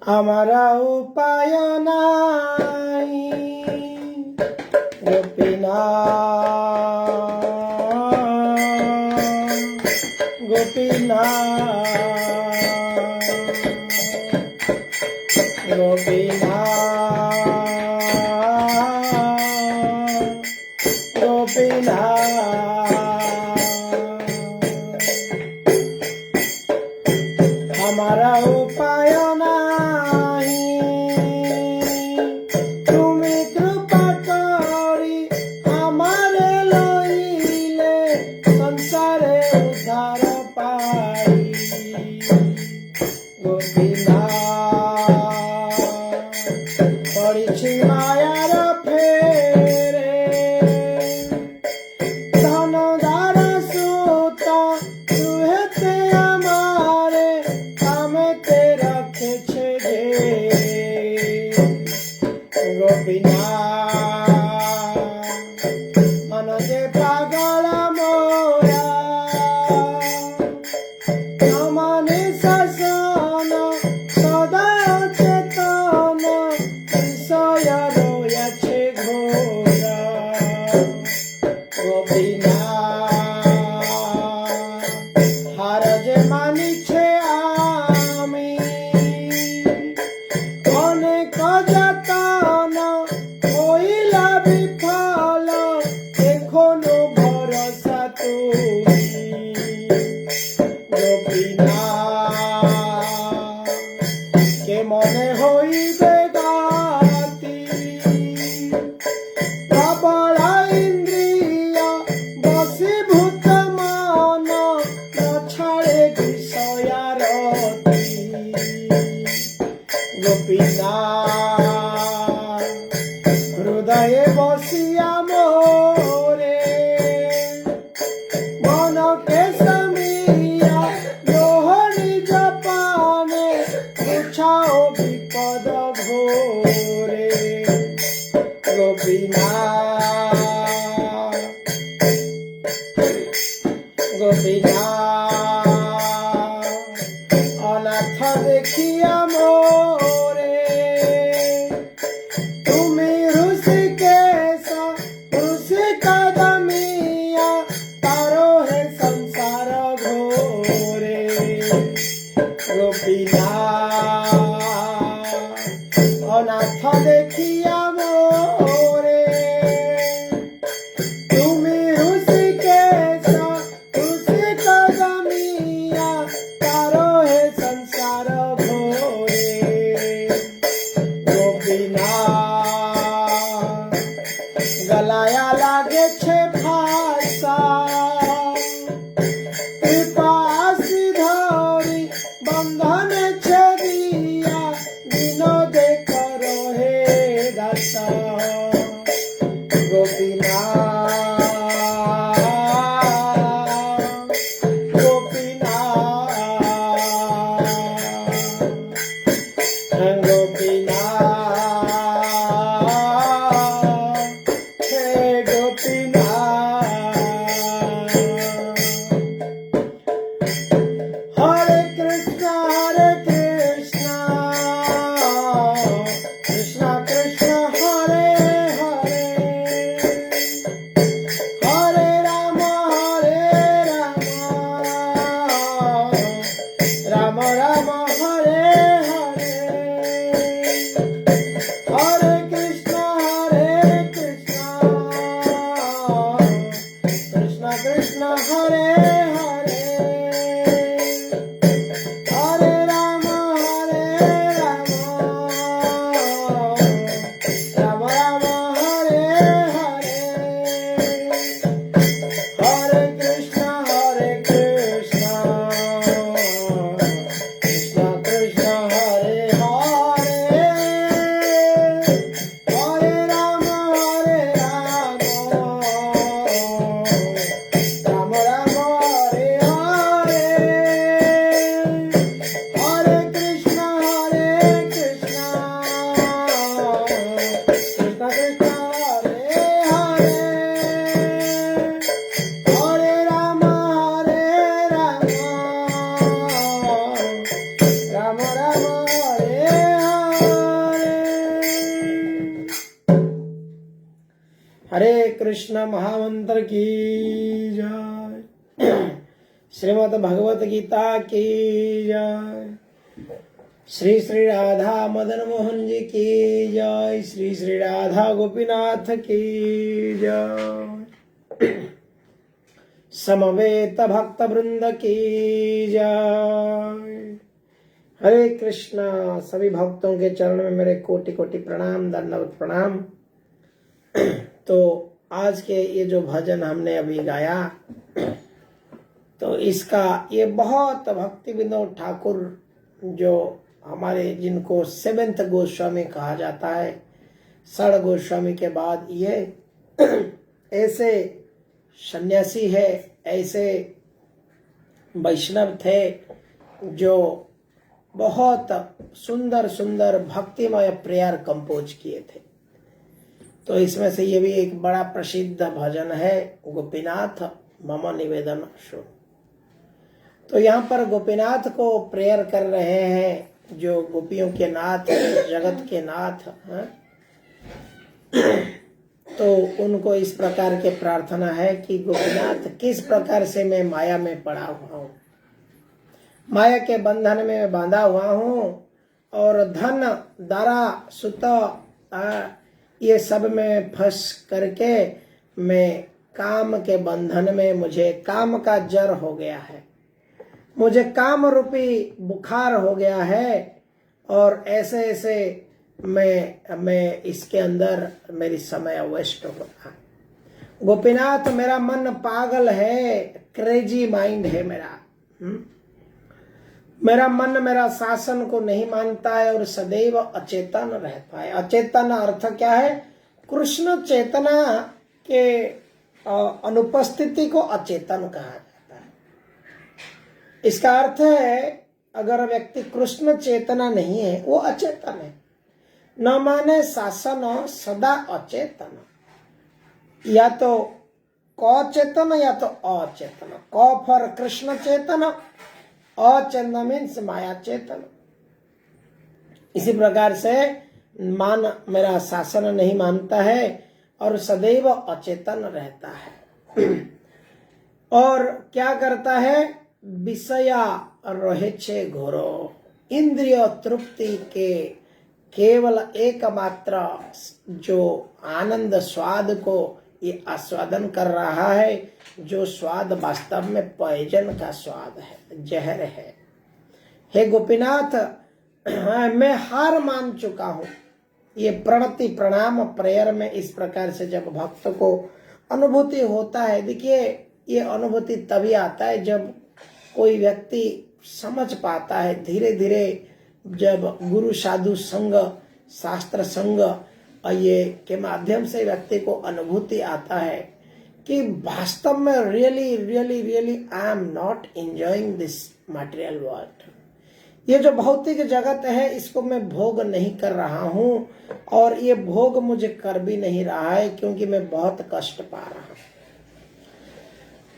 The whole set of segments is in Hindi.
हमारा उपाय नाई गोपीनाथ गोपीनाथ गोपीनाथ गोपीनाथ हमारा उपाय नाही তুমি কৃপা করি আমারে লইলে সংসারে উদ্ধার পাই গোপীনাথ পড়িছি মায়ার ফেরে ধন ধার সুত তুহেতে আমারে কামেতে রাখেছে রে গোপীনাথ মনজে পাগল মোরা আমানে শাসন সদা চেতন বিষয় রয়েছে ঘোরা গোপীনাথ হার যে মানিছে আমি অনেক যতন হইলা বিফল এখনো ভরসা তুমি গোপীনাথ কে মনে হইবে গাতি প্রবল ইন্দ্রিয় বশীভূত মন ন ছাড়ে বিষয়ারতি গোপীনাথ হৃদয়ে বসিয়া মোরে মনকে সমিয়া লোহ নিজ পানে বুঝাও বিপদ ঘোরে গোপীনাথ গোপীনাথ অনাথ দেখিয়া মোরে তুমি ঋষিকেশ ঋষিকদমিয়া তারো হে সংসার ঘোরে গোপীনাথ অনাথ দেখিয়া মোরে তুমি ঋষিকেশ ঋষিকদমিয়া তারো হে সংসার ঘোরে हरे कृष्ण महामंत्र की जय। श्रीमद् भगवत गीता की जय। श्री श्री राधा मदन मोहन जी की जय। श्री श्री राधा गोपीनाथ की जय। समवेत भक्त वृंद की जय। हरे कृष्णा। सभी भक्तों के चरण में मेरे कोटि कोटि प्रणाम, दंडवत प्रणाम। तो आज के ये जो भजन हमने अभी गाया, तो इसका ये बहुत भक्ति विनोद ठाकुर जो हमारे जिनको सेवेंथ गोस्वामी कहा जाता है, षड गोस्वामी के बाद ये ऐसे सन्यासी है, ऐसे वैष्णव थे जो बहुत सुंदर सुंदर भक्तिमय प्रेयर कंपोज किए थे। तो इसमें से ये भी एक बड़ा प्रसिद्ध भजन है, गोपीनाथ मम निवेदन शो। तो यहाँ पर गोपीनाथ को प्रेयर कर रहे हैं, जो गोपियों के नाथ, जगत के नाथ हैं। तो उनको इस प्रकार के प्रार्थना है कि गोपीनाथ, किस प्रकार से मैं माया में पड़ा हुआ हूँ, माया के बंधन में मैं बांधा हुआ हूँ, और धन दारा सुत ये सब में फंस करके मैं काम के बंधन में, मुझे काम का जर हो गया है, मुझे काम रूपी बुखार हो गया है, और ऐसे ऐसे मैं इसके अंदर मेरी समय वेस्ट हो रहा है। गोपीनाथ, मेरा मन पागल है, क्रेजी माइंड है मेरा। मेरा मन मेरा शासन को नहीं मानता है और सदैव अचेतन रहता है। अचेतन अर्थ क्या है? कृष्ण चेतना के अनुपस्थिति को अचेतन कहा जाता है। इसका अर्थ है, अगर व्यक्ति कृष्ण चेतना नहीं है, वो अचेतन है। न माने शासन सदा अचेतन, या तो कचेतन या तो अचेतन। क फॉर कृष्ण चेतन, अचेतन मीन्स माया चेतन। इसी प्रकार से मान मेरा शासन नहीं मानता है और सदैव अचेतन रहता है। और क्या करता है? विषया रहे छे घोरो, इंद्रिय तृप्ति के केवल एकमात्र जो आनंद स्वाद को ये आस्वादन कर रहा है, जो स्वाद वास्तव में पॉइजन का स्वाद है, जहर है। हे गोपीनाथ, मैं हार मान चुका हूँ। ये प्रणति प्रणाम प्रेयर में इस प्रकार से जब भक्त को अनुभूति होता है, देखिए ये अनुभूति तभी आता है जब कोई व्यक्ति समझ पाता है, धीरे धीरे जब गुरु साधु संग, शास्त्र संग ये के माध्यम से व्यक्ति को अनुभूति आता है कि वास्तव में really really really I am not enjoying this material world. ये जो भौतिक जगत है, इसको मैं भोग नहीं कर रहा हूँ, और ये भोग मुझे कर भी नहीं रहा है, क्योंकि मैं बहुत कष्ट पा रहा हूँ।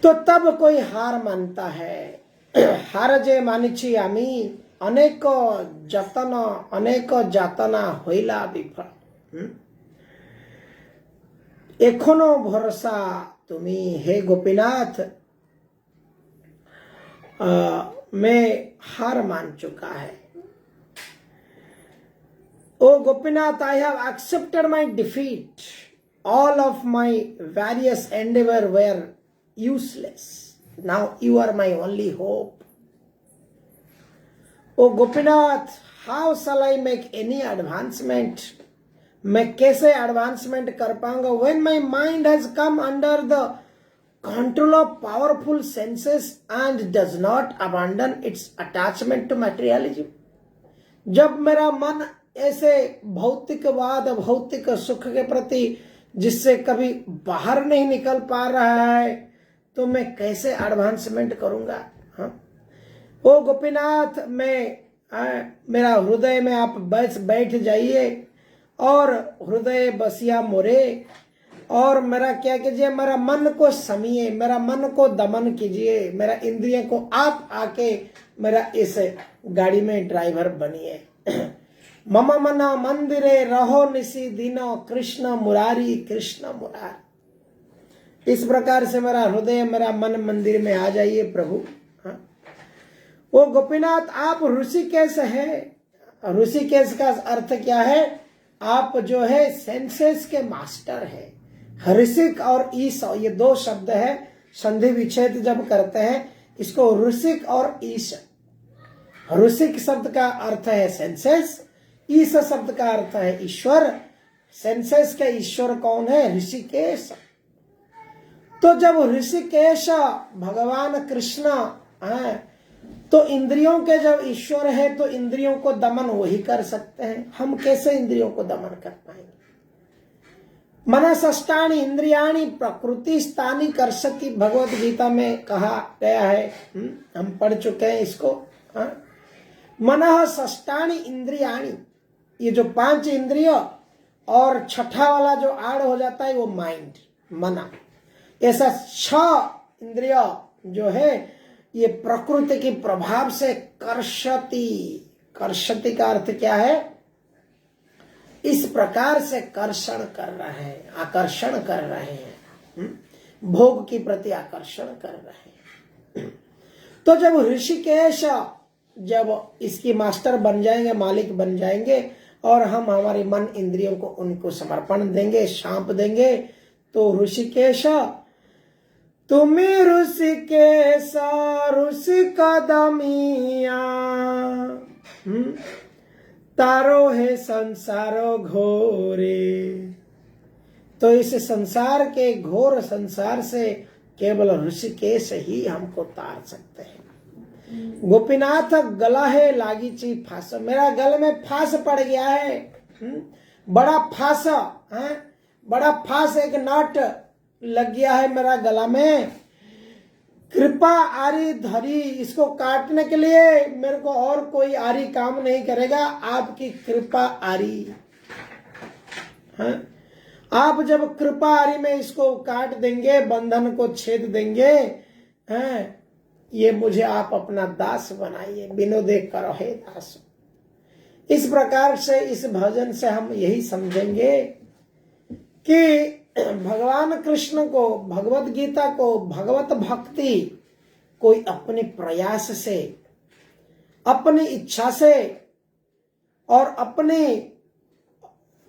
तो तब कोई हार मानता है। हार जे मानिछि आमी, अनेक जतन अनेक जातना होइला विफल। एखोनो भरोसा तुमी, हे गोपीनाथ, मैं हार मान चुका है। O Gopinath, I have accepted my defeat, all of my various endeavour were useless, now you are my only hope. O Gopinath, how shall I make any advancement? मैं कैसे एडवांसमेंट कर पाऊंगा? When my mind has come under the control of powerful senses and does not abandon its attachment to materialism. जब मेरा मन ऐसे भौतिकवाद, भौतिक सुख के प्रति जिससे कभी बाहर नहीं निकल पा रहा है, तो मैं कैसे एडवांसमेंट करूंगा? हाँ? ओ गोपीनाथ, मेरा हृदय में आप बैठ जाइए और हृदय बसिया मोरे, और मेरा क्या कीजिए, मेरा मन को समिए, मेरा मन को दमन कीजिए, मेरा इंद्रियों को आप आके मेरा इस गाड़ी में ड्राइवर बनिए। मम मन मंदिरे रहो निसी दिनो, कृष्ण मुरारी कृष्ण मुरारी। इस प्रकार से मेरा हृदय मेरा मन मंदिर में आ जाइए प्रभु। हाँ? वो गोपीनाथ आप ऋषिकेश है। ऋषिकेश का अर्थ क्या है? आप जो है सेंसेस के मास्टर है। ऋषिक और ईश ये दो शब्द है, संधि विच्छेद जब करते हैं इसको ऋषिक और ईश। ऋषिक शब्द का अर्थ है सेंसेस, ईश शब्द का अर्थ है ईश्वर। सेंसेस के ईश्वर कौन है? ऋषिकेश। तो जब ऋषिकेश भगवान कृष्ण है तो इंद्रियों के जब ईश्वर है तो इंद्रियों को दमन वही कर सकते हैं। हम कैसे इंद्रियों को दमन कर पाएंगे? मनसष्टानि इंद्रियाणि प्रकृति स्थानी कर्षति, भगवत गीता में कहा गया है। हम पढ़ चुके हैं इसको। मनः षष्टानि इंद्रियाणि, ये जो 5 इंद्रिय और छठा वाला जो आड़ हो जाता है वो माइंड, मना। ऐसा 6 इंद्रिय जो है ये प्रकृति के प्रभाव से कर्षति। कर्षति का अर्थ क्या है? इस प्रकार से कर्षण कर रहे हैं, आकर्षण कर रहे हैं, भोग की प्रति आकर्षण कर रहे हैं। तो जब ऋषिकेश जब इसकी मास्टर बन जाएंगे, मालिक बन जाएंगे और हम हमारे मन इंद्रियों को उनको समर्पण देंगे, सौंप देंगे, तो ऋषिकेश तुम्ही ऋषिकेश ऋषिकदमिया तारो है संसारो घोरे। तो इस संसार के घोर संसार से केवल ऋषिकेश ही हमको तार सकते हैं। गोपीनाथ गला है लागी ची फांस, मेरा गल में फांस पड़ गया है। बड़ा फांस है, बड़ा फांस, एक नाट लग गया है मेरा गला में। कृपा आरी धरी, इसको काटने के लिए मेरे को और कोई आरी काम नहीं करेगा, आपकी कृपा आरी। हाँ? आप जब कृपा आरी में इसको काट देंगे, बंधन को छेद देंगे, हैं? ये मुझे आप अपना दास बनाइए, विनोदे करो हे दास। इस प्रकार से इस भजन से हम यही समझेंगे कि भगवान कृष्ण को, भगवत गीता को, भगवत भक्ति कोई अपने प्रयास से, अपनी इच्छा से और अपने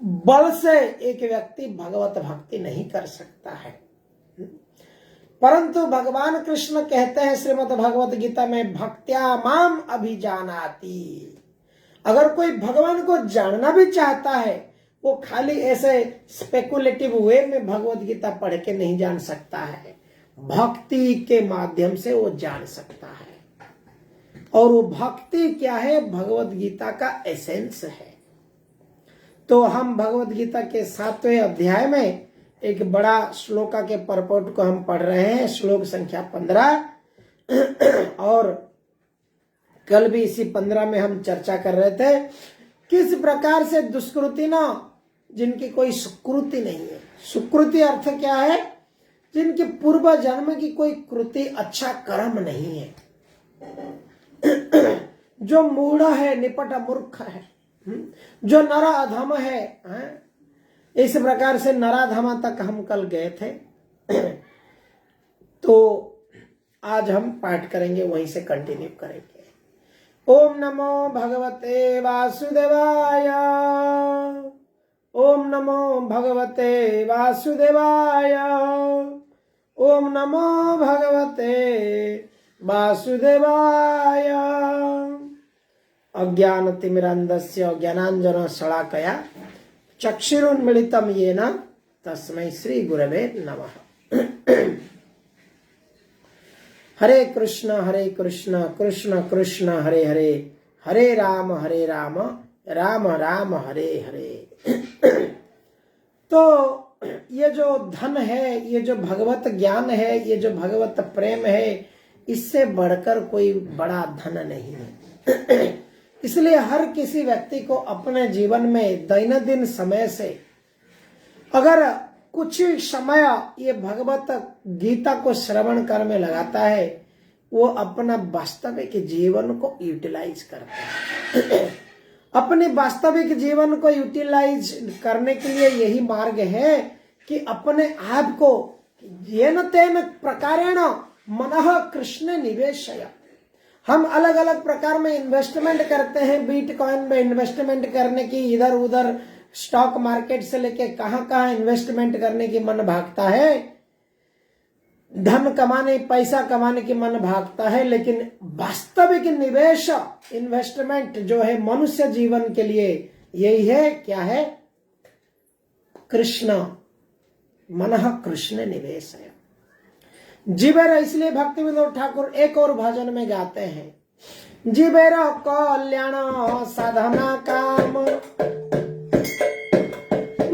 बल से एक व्यक्ति भगवत भक्ति नहीं कर सकता है। परंतु भगवान कृष्ण कहते हैं श्रीमद् भगवत गीता में, भक्त्या माम अभिजानाति। अगर कोई भगवान को जानना भी चाहता है वो खाली ऐसे स्पेकुलेटिव वे में भगवत गीता पढ़ के नहीं जान सकता है, भक्ति के माध्यम से वो जान सकता है। और वो भक्ति क्या है? भगवत गीता का एसेंस है। तो हम भगवत गीता के 7वें अध्याय में एक बड़ा श्लोका के परपोर्ट को हम पढ़ रहे हैं, श्लोक संख्या 15। और कल भी इसी 15 में हम चर्चा कर रहे थे किस प्रकार से दुष्कृति ना, जिनकी कोई सुकृति नहीं है। सुकृति अर्थ क्या है? जिनके पूर्व जन्म की कोई कृति, अच्छा कर्म नहीं है, जो मूढ़ है, निपट मूर्ख है, जो नरा अधम है। इस प्रकार से नराधमा तक हम कल गए थे। तो आज हम पाठ करेंगे, वहीं से कंटिन्यू करेंगे। ओम नमो भगवते वासुदेवाय, ओम नमो भगवते वासुदेवाय, ओम नमो भगवते वासुदेवाय। अज्ञानतिमिरान्धस्य ज्ञानाञ्जन शलाकया चक्षुरुन्मीलितं येन तस्मै श्री गुरवे नमः। हरे कृष्ण कृष्ण कृष्ण हरे हरे, हरे राम राम राम हरे हरे। तो ये जो धन है, ये जो भगवत ज्ञान है, ये जो भगवत प्रेम है, इससे बढ़कर कोई बड़ा धन नहीं है। इसलिए हर किसी व्यक्ति को अपने जीवन में दैनंदिन समय से अगर कुछ समय ये भगवत गीता को श्रवण करने में लगाता है, वो अपना वास्तविक जीवन को यूटिलाइज करता है। अपने वास्तविक जीवन को यूटिलाइज करने के लिए यही मार्ग है कि अपने आप को येन तेन प्रकारेण मनः कृष्ण निवेशय। हम अलग अलग प्रकार में इन्वेस्टमेंट करते हैं, बिटकॉइन में इन्वेस्टमेंट करने की, इधर उधर स्टॉक मार्केट से लेके कहां कहां इन्वेस्टमेंट करने की मन भागता है, धन कमाने पैसा कमाने की मन भागता है, लेकिन वास्तविक निवेश इन्वेस्टमेंट जो है मनुष्य जीवन के लिए यही है, क्या है? कृष्ण, मनः कृष्ण निवेश है। जीवेर, इसलिए भक्ति विनोद ठाकुर एक और भजन में गाते हैं, जीवेर कल्याण साधना काम,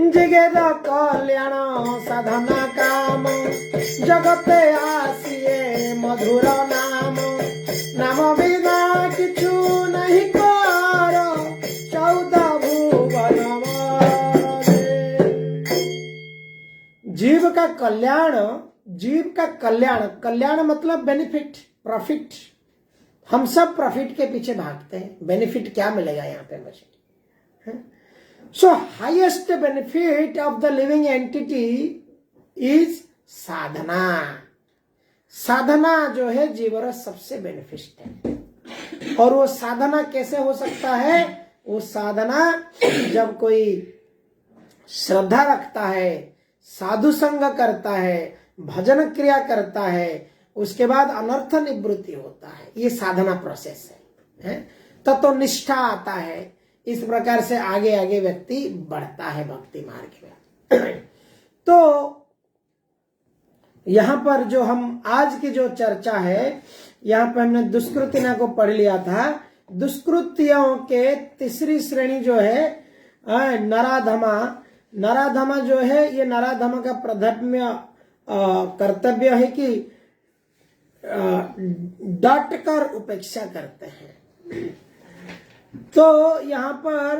जिगेर कल्याण साधना काम, जगते आसिए मधुर नाम, नाम बिना किछु नहीं करो, 14 भुवन मारे। जीव का कल्याण, जीव का कल्याण, कल्याण मतलब बेनिफिट, प्रॉफिट। हम सब प्रॉफिट के पीछे भागते हैं, बेनिफिट क्या मिलेगा यहाँ पे मुझे? So highest benefit of the living entity is sadhana. साधना जो है जीवन सबसे बेनिफिट है। और वो साधना कैसे हो सकता है? वो साधना जब कोई श्रद्धा रखता है, साधु संग करता है, भजन क्रिया करता है, उसके बाद अनर्थ निवृत्ति होता है, ये साधना प्रोसेस है। तो निष्ठा आता है, इस प्रकार से आगे आगे व्यक्ति बढ़ता है भक्ति मार्ग में। तो यहां पर जो हम आज की जो चर्चा है, यहां पर हमने दुष्कृतिना को पढ़ लिया था। दुष्कृतियों के तीसरी श्रेणी जो है नराधमा। नराधमा जो है, ये नराधमा का प्रथम्य कर्तव्य है कि डट कर उपेक्षा करते हैं। तो यहां पर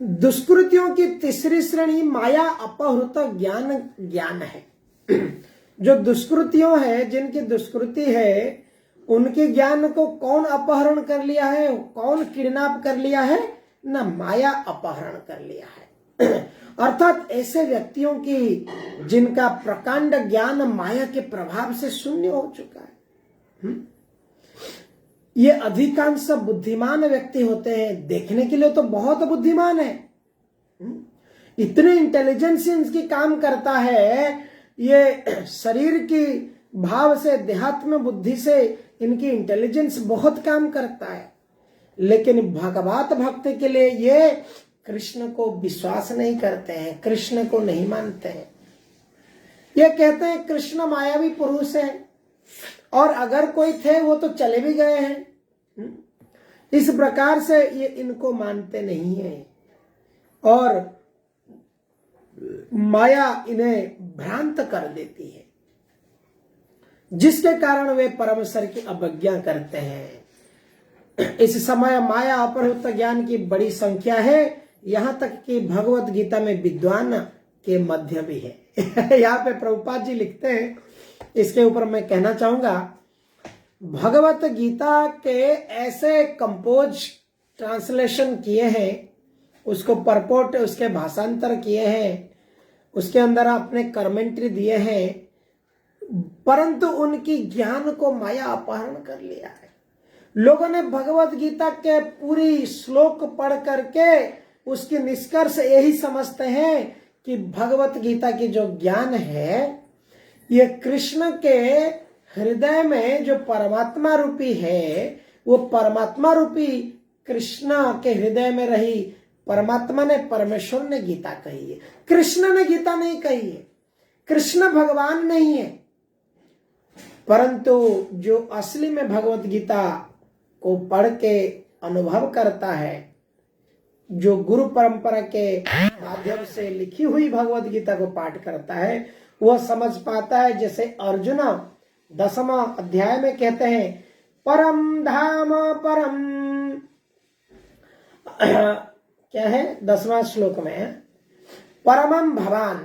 दुष्कृतियों की तीसरी श्रेणी माया अपहृत ज्ञान है। जो दुष्कृतियों है, जिनकी दुष्कृति है, उनके ज्ञान को कौन अपहरण कर लिया है, कौन किडनैप कर लिया है? ना, माया अपहरण कर लिया है। अर्थात ऐसे व्यक्तियों की जिनका प्रकांड ज्ञान माया के प्रभाव से शून्य हो चुका है। ये अधिकांश बुद्धिमान व्यक्ति होते हैं, देखने के लिए तो बहुत बुद्धिमान है, इतने इंटेलिजेंस इनकी काम करता है, ये शरीर की भाव से, देहात्म बुद्धि से इनकी इंटेलिजेंस बहुत काम करता है, लेकिन भगवत भक्त के लिए ये कृष्ण को विश्वास नहीं करते हैं, कृष्ण को नहीं मानते हैं। ये कहते हैं कृष्ण मायावी पुरुष है, और अगर कोई थे वो तो चले भी गए हैं। इस प्रकार से ये इनको मानते नहीं है, और माया इन्हें भ्रांत कर देती है, जिसके कारण वे परमेश्वर की अवज्ञा करते हैं। इस समय माया अपहृत ज्ञान की बड़ी संख्या है, यहां तक कि भगवत गीता में विद्वान के मध्य भी है। यहाँ पे प्रभुपाद जी लिखते हैं, इसके ऊपर मैं कहना चाहूंगा, भगवत गीता के ऐसे कंपोज ट्रांसलेशन किए हैं, उसको परपोर्ट, उसके भाषांतर किए हैं, उसके अंदर अपने कमेंट्री दिए हैं, परंतु उनकी ज्ञान को माया अपहरण कर लिया है। लोगों ने भगवत गीता के पूरी श्लोक पढ़ करके उसकी निष्कर्ष यही समझते हैं कि भगवत गीता की जो ज्ञान है, ये कृष्ण के हृदय में जो परमात्मा रूपी है, वो परमात्मा रूपी कृष्ण के हृदय में रही परमात्मा ने, परमेश्वर ने गीता कही है। कृष्ण ने गीता नहीं कही है, कृष्ण भगवान नहीं है, परंतु जो असली में भगवत गीता को पढ़ के अनुभव करता है, जो गुरु परंपरा के माध्यम से लिखी हुई भगवत गीता को पाठ करता है, वह समझ पाता है। जैसे अर्जुन 10वां अध्याय में कहते हैं, परम धाम परम, क्या है 10वां श्लोक में, परमम भवान।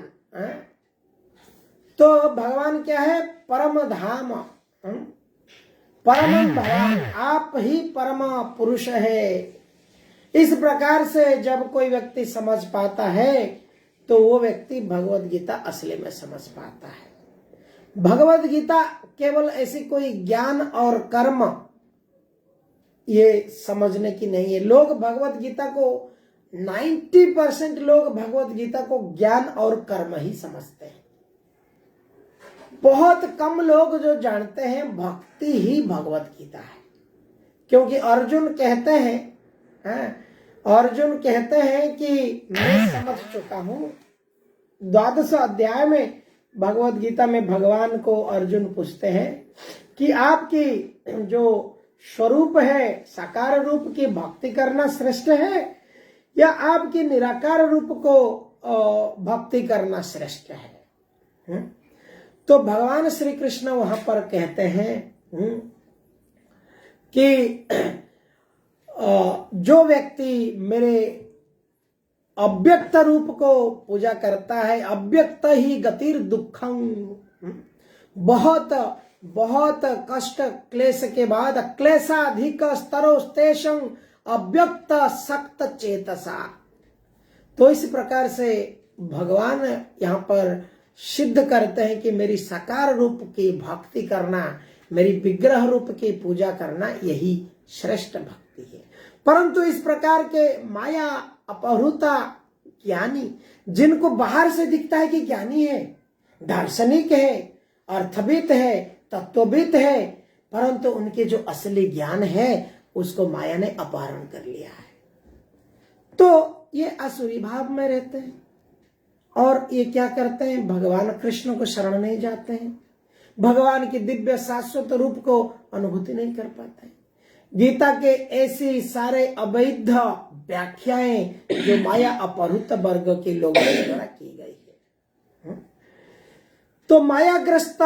तो भगवान क्या है? परम धाम, परमम भवान, आप ही परम पुरुष है। इस प्रकार से जब कोई व्यक्ति समझ पाता है तो वो व्यक्ति भगवत गीता असली में समझ पाता है। भगवत गीता केवल ऐसी कोई ज्ञान और कर्म ये समझने की नहीं है। लोग भगवत गीता को 90% लोग भगवत गीता को ज्ञान और कर्म ही समझते हैं। बहुत कम लोग जो जानते हैं भक्ति ही भगवत गीता है। क्योंकि अर्जुन कहते हैं कि मैं समझ चुका हूं। 12वें अध्याय में भगवत गीता में भगवान को अर्जुन पूछते हैं कि आपकी जो स्वरूप है साकार रूप की भक्ति करना श्रेष्ठ है या आपकी निराकार रूप को भक्ति करना श्रेष्ठ है। तो भगवान श्री कृष्ण वहां पर कहते हैं कि जो व्यक्ति मेरे अव्यक्त रूप को पूजा करता है, अव्यक्त ही गतिर दुखम, बहुत बहुत कष्ट क्लेश के बाद क्लेशाधिक स्तरोस्तेषं अव्यक्त सक्त चेतसा। तो इस प्रकार से भगवान यहाँ पर सिद्ध करते हैं कि मेरी साकार रूप की भक्ति करना, मेरी विग्रह रूप की पूजा करना यही श्रेष्ठ भक्ति है। परंतु इस प्रकार के माया अपहृता ज्ञानी, जिनको बाहर से दिखता है कि ज्ञानी है, दार्शनिक है, अर्थविद है, तत्वविद है, परंतु उनके जो असली ज्ञान है उसको माया ने अपहरण कर लिया है। तो ये असुरी भाव में रहते हैं और ये क्या करते हैं, भगवान कृष्ण को शरण नहीं जाते हैं, भगवान के दिव्य शाश्वत रूप को अनुभूति नहीं कर पाते हैं। गीता के ऐसी सारे अवैध व्याख्याएं जो माया अपहृत वर्ग के लोगों द्वारा की गई है। तो मायाग्रस्त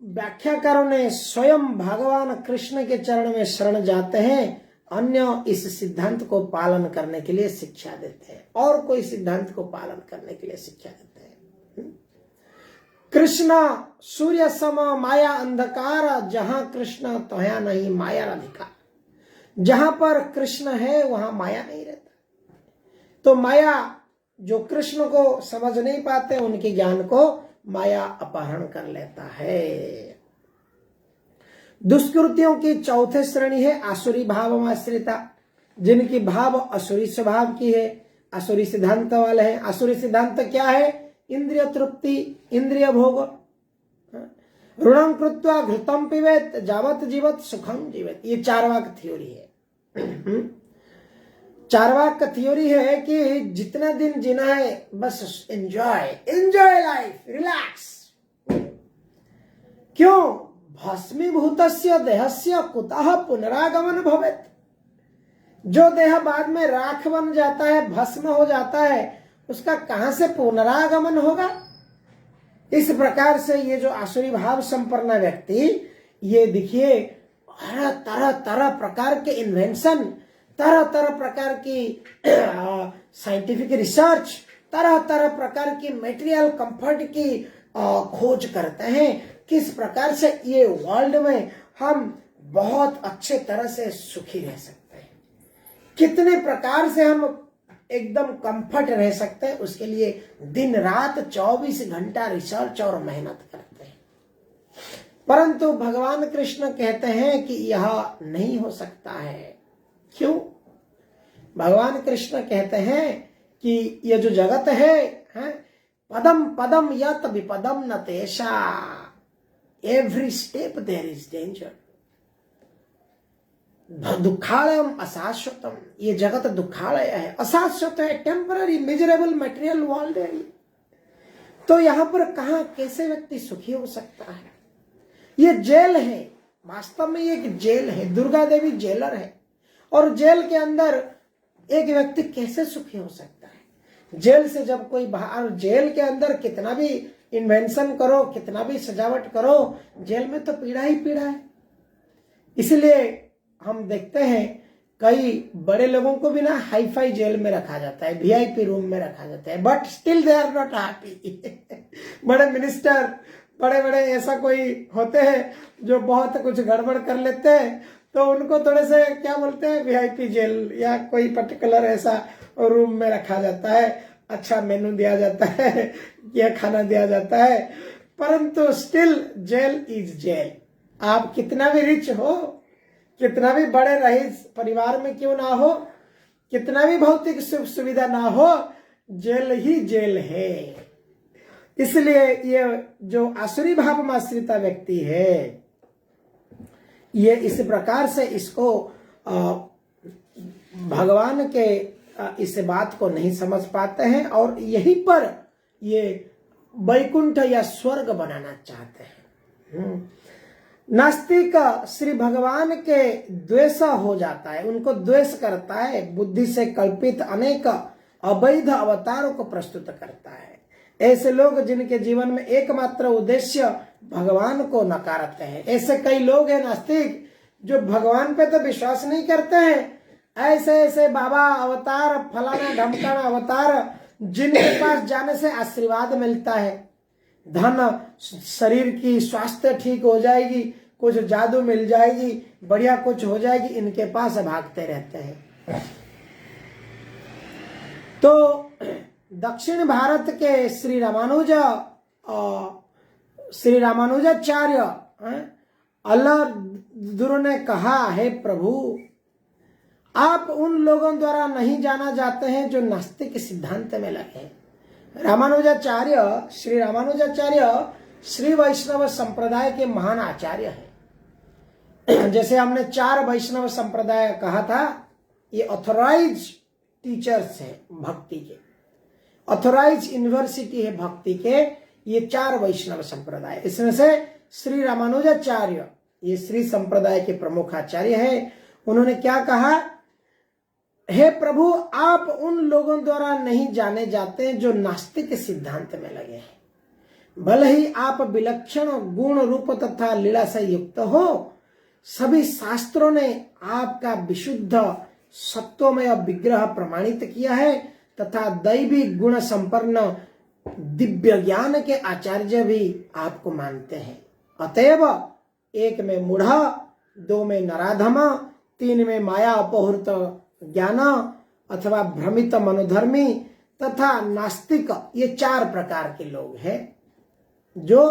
व्याख्याकारों ने स्वयं भगवान कृष्ण के चरण में शरण जाते हैं, अन्य इस सिद्धांत को पालन करने के लिए शिक्षा देते हैं और कोई सिद्धांत को पालन करने के लिए शिक्षा देते हैं। कृष्ण सूर्य सम माया अंधकार, जहां कृष्ण तहाँ नहीं माया अधिकार। जहां पर कृष्ण है वहां माया नहीं रहता। तो माया जो कृष्ण को समझ नहीं पाते उनके ज्ञान को माया अपहरण कर लेता है। दुष्कृतियों की चौथे श्रेणी है आसुरी भाव में आश्रिता, जिनकी भाव असुरी स्वभाव की है, असुरी सिद्धांत वाले हैं। असुरी सिद्धांत क्या है, इंद्रिय तृप्ति, इंद्रिय भोग, ऋणं कृत्वा घृतं पिबेत जावत जीवत सुखं जीवेत। ये चार्वाक थ्योरी है। चार्वाक का थ्योरी है कि जितना दिन जीना है बस एंजॉय लाइफ, रिलैक्स। क्यों, भस्मीभूतस्य देहस्य कुतः पुनरागमन भवेत्। जो देह बाद में राख बन जाता है, भस्म हो जाता है, उसका कहां से पुनरागमन होगा। इस प्रकार से ये जो आसुरी भाव संपन्न व्यक्ति, ये देखिए तरह तरह प्रकार के इन्वेंशन, तरह तरह प्रकार की साइंटिफिक रिसर्च, तरह तरह प्रकार की मटेरियल कंफर्ट की खोज करते हैं। किस प्रकार से ये वर्ल्ड में हम बहुत अच्छे तरह से सुखी रह सकते हैं, कितने प्रकार से हम एकदम कंफर्ट रह सकते हैं, उसके लिए दिन रात 24 घंटा रिसर्च और मेहनत करते हैं। परंतु भगवान कृष्ण कहते हैं कि यह नहीं हो सकता है। क्यों? भगवान कृष्ण कहते हैं कि यह जो जगत है, पदम पदम यत विपदम न तेषा, every step there is danger. दुखालयम अशाश्वतम, ये जगत दुखालय है, अशाश्वत है, टेम्पररी मिजरेबल मटेरियल वर्ल्ड है। तो यहां पर कहां कैसे व्यक्ति सुखी हो सकता है? ये जेल है, वास्तव में ये एक जेल है। दुर्गा देवी जेलर है और जेल के अंदर एक व्यक्ति कैसे सुखी हो सकता है? जेल से जब कोई बाहर, जेल के अंदर कितना भी इन्वेंशन करो, कितना भी सजावट करो, जेल में तो पीड़ा ही पीड़ा है। इसलिए हम देखते हैं कई बड़े लोगों को भी ना हाई फाई जेल में रखा जाता है, वीआईपी रूम में रखा जाता है, but still they are not happy. बड़े मिनिस्टर, बड़े बड़े ऐसा कोई होते हैं जो बहुत कुछ गड़बड़ कर लेते हैं, तो उनको थोड़े से क्या बोलते हैं, वीआईपी जेल या कोई पर्टिकुलर ऐसा रूम में रखा जाता है। अच्छा मेनू दिया जाता है, यह खाना दिया जाता है, परंतु स्टिल जेल इज जेल। आप कितना भी रिच हो, कितना भी बड़े रईस परिवार में क्यों ना हो, कितना भी भौतिक सुख सुविधा ना हो, जेल ही जेल है। इसलिए ये जो आसुरी भाव में आश्रिता व्यक्ति है, ये इस प्रकार से इसको भगवान के इस बात को नहीं समझ पाते हैं और यहीं पर ये वैकुंठ या स्वर्ग बनाना चाहते हैं। नास्तिक श्री भगवान के द्वेष हो जाता है, उनको द्वेष करता है, बुद्धि से कल्पित अनेक अवैध अवतारों को प्रस्तुत करता है। ऐसे लोग जिनके जीवन में एकमात्र उद्देश्य भगवान को नकारते हैं। ऐसे कई लोग हैं नास्तिक जो भगवान पे तो विश्वास नहीं करते हैं। ऐसे ऐसे बाबा अवतार, फलाना ढमकाना अवतार, जिनके पास जाने से आशीर्वाद मिलता है, धन, शरीर की स्वास्थ्य ठीक हो जाएगी, कुछ जादू मिल जाएगी, बढ़िया कुछ हो जाएगी, इनके पास भागते रहते हैं। तो दक्षिण भारत के श्री रामानुजाचार्य अल्लाह ने कहा, हे प्रभु, आप उन लोगों द्वारा नहीं जाना जाते हैं जो नास्तिक सिद्धांत में लगे हैं। रामानुजाचार्य, श्री रामानुजाचार्य श्री वैष्णव संप्रदाय के महान आचार्य हैं। जैसे हमने 4 वैष्णव संप्रदाय कहा था, ये ऑथोराइज टीचर्स हैं भक्ति के, ऑथोराइज यूनिवर्सिटी है भक्ति के, ये 4 वैष्णव संप्रदाय। इसमें से श्री रामानुजाचार्य ये श्री संप्रदाय के प्रमुख आचार्य हैं। उन्होंने क्या कहा, हे प्रभु, आप उन लोगों द्वारा नहीं जाने जाते जो नास्तिक सिद्धांत में लगे हैं। भले ही आप विलक्षण गुण रूप तथा लीला से युक्त हो, सभी शास्त्रों ने आपका विशुद्ध सत्वमय विग्रह प्रमाणित किया है तथा दैवी गुण संपन्न दिव्य ज्ञान के आचार्य भी आपको मानते हैं। अतएव 1 में मूढ़, 2 में नराधम, 3 में माया अपहृत ज्ञान अथवा भ्रमित मनोधर्मी तथा नास्तिक, ये 4 प्रकार के लोग हैं जो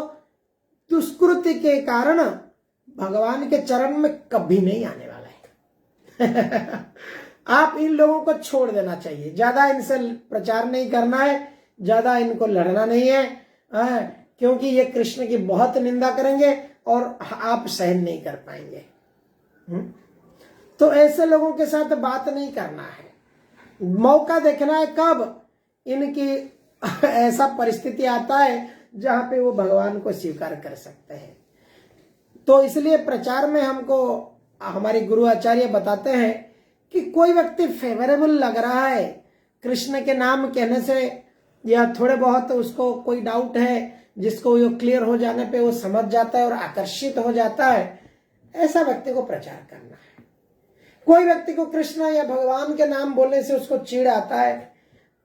दुष्कृति के कारण भगवान के चरण में कभी नहीं आने वाला है। आप इन लोगों को छोड़ देना चाहिए, ज्यादा इनसे प्रचार नहीं करना है, ज्यादा इनको लड़ना नहीं है, क्योंकि ये कृष्ण की बहुत निंदा करेंगे और आप सहन नहीं कर पाएंगे। तो ऐसे लोगों के साथ बात नहीं करना है। मौका देखना है कब इनकी ऐसा परिस्थिति आता है जहां पे वो भगवान को स्वीकार कर सकते हैं। तो इसलिए प्रचार में हमको हमारे गुरु आचार्य बताते हैं कि कोई व्यक्ति फेवरेबल लग रहा है कृष्ण के नाम कहने से, या थोड़े बहुत उसको कोई डाउट है जिसको वो क्लियर हो जाने पे वो समझ जाता है और आकर्षित हो जाता है, ऐसा व्यक्ति को प्रचार करना है। कोई व्यक्ति को कृष्ण या भगवान के नाम बोलने से उसको चिढ़ आता है,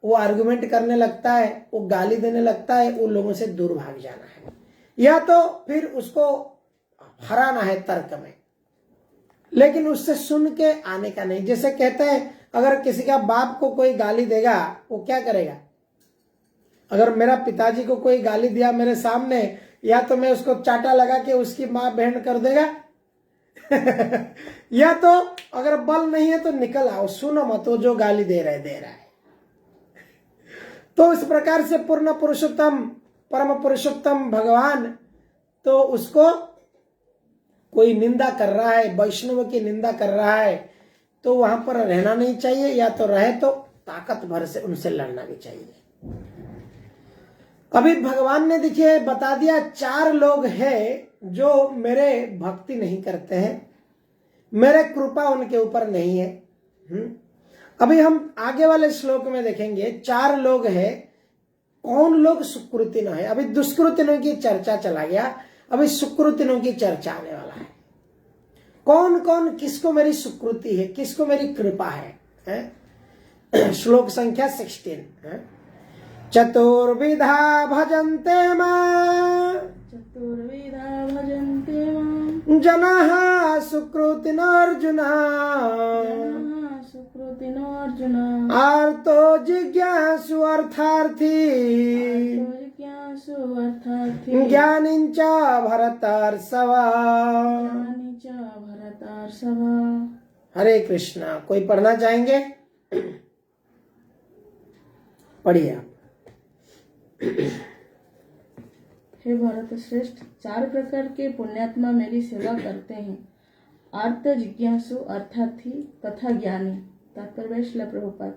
वो आर्गुमेंट करने लगता है, वो गाली देने लगता है, उन लोगों से दूर भाग जाना है, या तो फिर उसको हराना है तर्क में, लेकिन उससे सुन के आने का नहीं। जैसे कहते हैं, अगर किसी का बाप को कोई गाली देगा, वो क्या करेगा? अगर मेरा पिताजी को कोई गाली दिया मेरे सामने, या तो मैं उसको चाटा लगा के उसकी मां बहन कर देगा या तो अगर बल नहीं है तो निकल आओ, सुनो मत, वो जो गाली दे रहा है। तो इस प्रकार से पूर्ण पुरुषोत्तम, परम पुरुषोत्तम भगवान, तो उसको कोई निंदा कर रहा है, वैष्णव की निंदा कर रहा है, तो वहां पर रहना नहीं चाहिए, या तो रहे तो ताकत भर से उनसे लड़ना भी चाहिए। अभी भगवान ने देखिए बता दिया 4 लोग हैं जो मेरे भक्ति नहीं करते हैं, मेरे कृपा उनके ऊपर नहीं है। अभी हम आगे वाले श्लोक में देखेंगे 4 लोग हैं, कौन लोग सुकृतिनो है। अभी दुष्कृतिनों की चर्चा चला गया, अभी सुकृतिनों की चर्चा आने वाला है। कौन कौन, किसको मेरी सुकृति है, किसको मेरी कृपा है? श्लोक संख्या 16। चतुर्विधा भजन्ते मां, चतुर्विधा भजन्ते मां जनाः सुकृतिनो अर्जुन, जनाः सुकृतिनो अर्जुन आर्तो जिज्ञासु अर्थार्थी जिज्ञासु अर्थार्थी ज्ञानिंच भरतर्षभा। ज्ञानी च भरतर्षभा। हरे कृष्णा। कोई पढ़ना चाहेंगे? पढ़िए आप। हे भरत श्रेष्ठ, 4 प्रकार के पुण्यात्मा मेरी सेवा करते हैं। आर्त, जिज्ञासु, अर्थार्थी तथा ज्ञानी। तात्पर्य श्रील प्रभुपाद।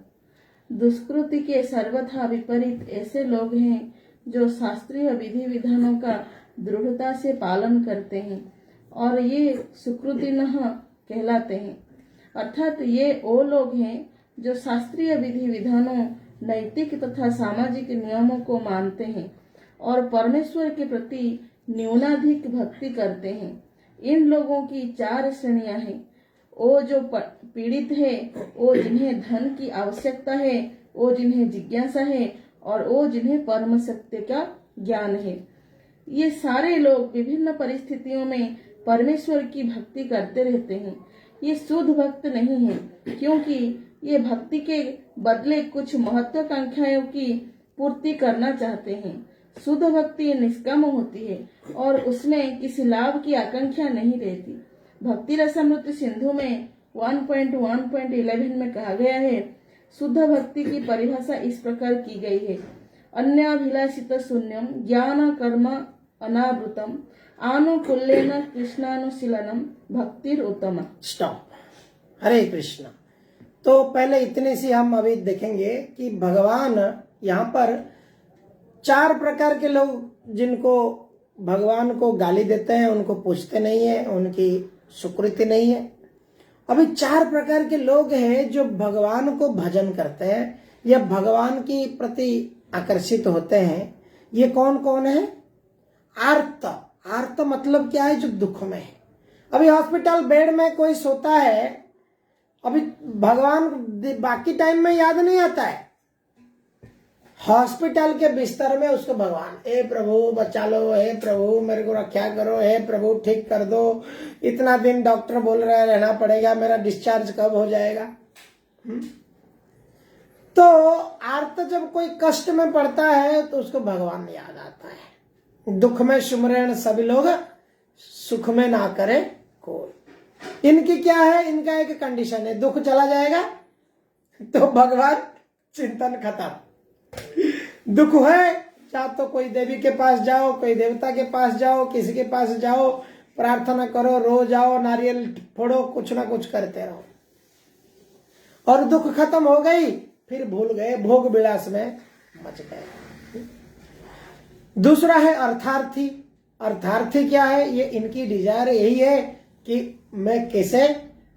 दुष्कृति के सर्वथा विपरीत ऐसे लोग हैं जो शास्त्रीय विधि विधानों का दृढ़ता से पालन करते हैं और ये सुकृतिनः कहलाते हैं। अर्थात ये वो लोग हैं जो शास्त्रीय विधि विधानों, नैतिक तथा सामाजिक नियमों को मानते हैं और परमेश्वर के प्रति न्यूनाधिक भक्ति करते हैं। इन लोगों की 4 श्रेणियां हैं। वो जो पीड़ित है, वो जिन्हें धन की आवश्यकता है, वो जिन्हें जिज्ञासा है और वो जिन्हें परम सत्य का ज्ञान है। ये सारे लोग विभिन्न परिस्थितियों में परमेश्वर की भक्ति करते रहते हैं। ये शुद्ध भक्त नहीं है, क्योंकि ये भक्ति के बदले कुछ महत्वाकांक्षाओं की पूर्ति करना चाहते हैं। शुद्ध भक्ति निष्काम होती है और उसमें किसी लाभ की आकांक्षा नहीं रहती। भक्ति रसामृत सिंधु में 1.1.11 में कहा गया है, शुद्ध भक्ति की परिभाषा इस प्रकार की गई है। अन्याभिलाषित शून्यम ज्ञान कर्म अनावृतम आनुकूल्येन कृष्णानुशीलनम भक्तिर उत्तम। स्टॉप। हरे कृष्णा। तो पहले इतने से हम अभी देखेंगे कि भगवान यहाँ पर 4 प्रकार के लोग जिनको भगवान को गाली देते हैं, उनको पूछते नहीं है, उनकी सुकृति नहीं है। अभी 4 प्रकार के लोग हैं जो भगवान को भजन करते हैं या भगवान की प्रति आकर्षित होते हैं। ये कौन कौन है? आर्त। आर्त मतलब क्या है? जो दुख में है। अभी हॉस्पिटल बेड में कोई सोता है, अभी भगवान बाकी टाइम में याद नहीं आता है। हॉस्पिटल के बिस्तर में उसको भगवान, हे प्रभु बचा लो, हे प्रभु मेरे को रक्षा करो, हे प्रभु ठीक कर दो, इतना दिन डॉक्टर बोल रहा है रहना पड़ेगा, मेरा डिस्चार्ज कब हो जाएगा। तो आर्त जब कोई कष्ट में पड़ता है तो उसको भगवान याद आता है। दुख में सुमरण सभी लोग, सुख में ना करे कोई। इनकी क्या है? इनका एक कंडीशन है, दुख चला जाएगा तो भगवान चिंतन खत्म। दुख है, चाहे तो कोई देवी के पास जाओ, कोई देवता के पास जाओ, किसी के पास जाओ, प्रार्थना करो, रो जाओ, नारियल फोड़ो, कुछ ना कुछ करते रहो। और दुख खत्म हो गई, फिर भूल गए, भोग विलास में मच गए। दूसरा है अर्थार्थी। अर्थार्थी क्या है? ये इनकी डिजायर यही है कि मैं कैसे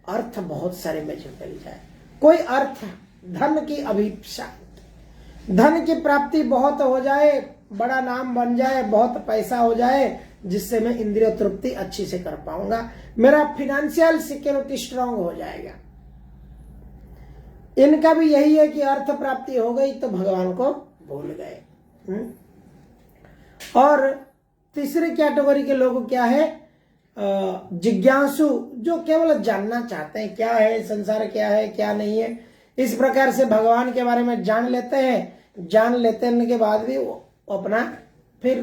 अर्थ बहुत सारे मुझे मिल जाए। कोई अर्थ, धन की अभिप्सा, धन की प्राप्ति बहुत हो जाए, बड़ा नाम बन जाए, बहुत पैसा हो जाए, जिससे मैं इंद्रिय तृप्ति अच्छी से कर पाऊंगा, मेरा फाइनेंशियल सिक्योरिटी स्ट्रांग हो जाएगा। इनका भी यही है कि अर्थ प्राप्ति हो गई तो भगवान को भूल गए। और तीसरी कैटेगरी के लोग क्या है? जिज्ञासु, जो केवल जानना चाहते हैं क्या है संसार, क्या है क्या नहीं है। इस प्रकार से भगवान के बारे में जान लेते हैं। जान लेते के बाद भी वो अपना फिर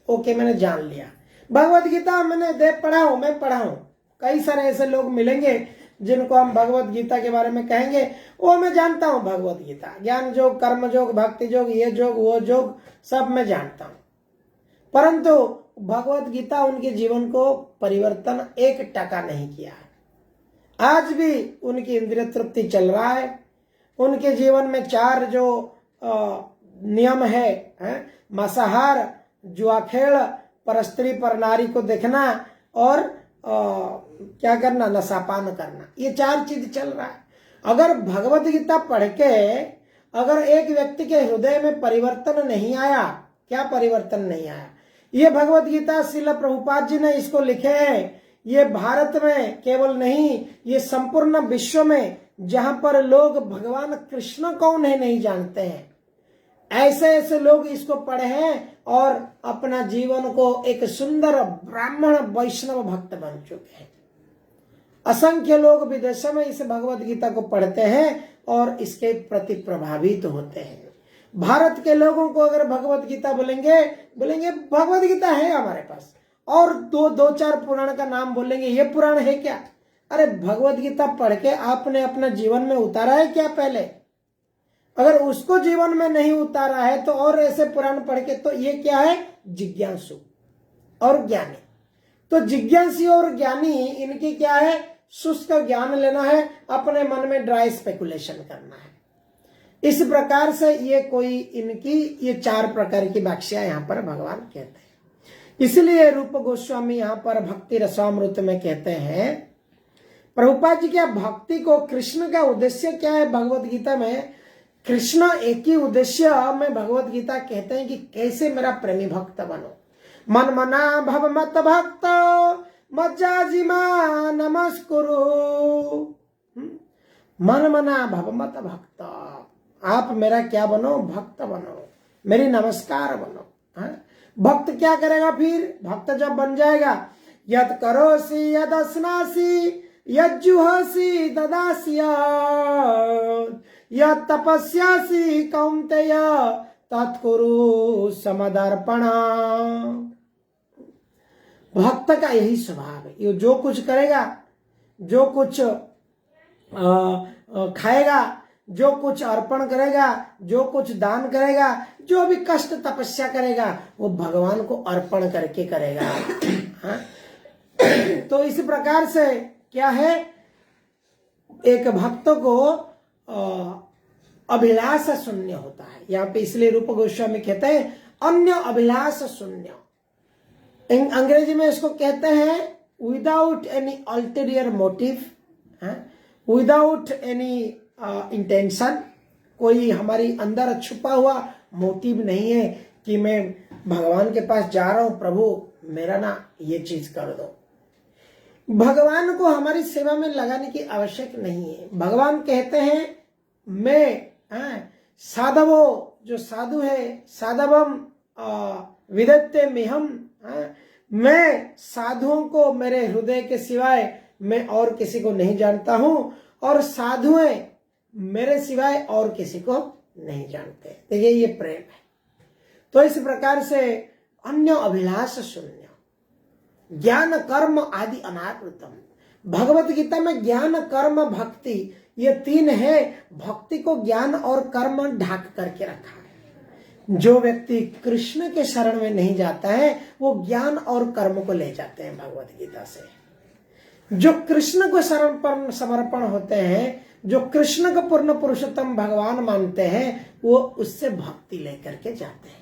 ओके मैंने जान लिया, भगवत गीता मैंने पढ़ा हूं, मैं पढ़ा हूं। कई सारे ऐसे लोग मिलेंगे जिनको हम भगवत गीता के बारे में कहेंगे, वो मैं जानता हूं भगवत गीता, ज्ञान योग, कर्म योग, भक्ति योग, ये योग वो योग सब मैं जानता हूं, परंतु भगवत गीता उनके जीवन को परिवर्तन 1% नहीं किया है। आज भी उनकी इंद्रिय तृप्ति चल रहा है। उनके जीवन में 4 जो नियम है, मांसाहार, जुआ खेल, परस्त्री पर नारी को देखना और क्या करना, नशापान करना, ये 4 चीज चल रहा है। अगर भगवत गीता पढ़ के अगर एक व्यक्ति के हृदय में परिवर्तन नहीं आया, क्या परिवर्तन नहीं आया? ये भगवत गीता श्रील प्रभुपाद जी ने इसको लिखे हैं। ये भारत में केवल नहीं, ये संपूर्ण विश्व में जहां पर लोग भगवान कृष्ण कौन है नहीं जानते हैं, ऐसे ऐसे लोग इसको पढ़े हैं और अपना जीवन को एक सुंदर ब्राह्मण वैष्णव भक्त बन चुके हैं। असंख्य लोग विदेशों में इस भगवत गीता को पढ़ते हैं और इसके प्रति प्रभावित होते हैं। भारत के लोगों को अगर भगवत गीता बोलेंगे भगवत गीता है हमारे पास, और दो चार पुराण का नाम बोलेंगे, ये पुराण है क्या? अरे भगवत गीता पढ़ के आपने अपना जीवन में उतारा है क्या पहले? अगर उसको जीवन में नहीं उतारा है तो और ऐसे पुराण पढ़ के, तो ये क्या है? जिज्ञासु और ज्ञानी। तो जिज्ञासी और ज्ञानी, इनकी क्या है? शुष्क ज्ञान लेना है, अपने मन में ड्राई स्पेकुलेशन करना है। इस प्रकार से ये 4 प्रकार की व्याख्या यहाँ पर भगवान कहते हैं। इसलिए रूप गोस्वामी यहाँ पर भक्ति रसामृत में कहते हैं, प्रभुपाद जी क्या भक्ति को, कृष्ण का उद्देश्य क्या है भगवत गीता में? कृष्ण एक ही उद्देश्य में भगवत गीता कहते हैं कि कैसे मेरा प्रेमी भक्त बनो। मन मना भव मत भक्त मज्जाजिमा नमस्कुरु। मन मना भव मत भक्त, आप मेरा क्या बनो? भक्त बनो, मेरी नमस्कार बनो। भक्त क्या करेगा फिर? भक्त जब बन जाएगा, यद करोसि यद अस्नासि यज्जुहसि ददासि यद तपस्यासि कौन्तेय तत्कुरु समदर्पण। भक्त का यही स्वभाव है, ये जो कुछ करेगा, जो कुछ खाएगा, जो कुछ अर्पण करेगा, जो कुछ दान करेगा, जो भी कष्ट तपस्या करेगा, वो भगवान को अर्पण करके करेगा। हाँ? तो इस प्रकार से क्या है, एक भक्त को अभिलाष शून्य होता है। यहाँ पे इसलिए रूप गोस्वामी कहते हैं अन्य अभिलाष शून्य। अंग्रेजी में इसको कहते हैं without any ulterior motive, without any intention. कोई हमारी अंदर छुपा हुआ मोटिव नहीं है कि मैं भगवान के पास जा रहा हूं, प्रभु मेरा ना ये चीज कर दो। भगवान को हमारी सेवा में लगाने की आवश्यक नहीं है। भगवान कहते हैं मैं साधवो, जो साधु है, साधवम विदत्ते मिहम, मैं साधुओं को मेरे हृदय के सिवाय मैं और किसी को नहीं जानता हूं, और साधुएं मेरे सिवाय और किसी को नहीं जानते। देखिए ये प्रेम है। तो इस प्रकार से अन्य अभिलाष शून्य, ज्ञान कर्म आदि अनाकृतम। भगवत गीता में ज्ञान कर्म भक्ति ये 3 है। भक्ति को ज्ञान और कर्म ढाक करके रखा है। जो व्यक्ति कृष्ण के शरण में नहीं जाता है वो ज्ञान और कर्म को ले जाते हैं भगवत गीता से। जो कृष्ण को समर्पण होते हैं, जो कृष्ण को पूर्ण पुरुषोत्तम भगवान मानते हैं, वो उससे भक्ति लेकर के जाते हैं।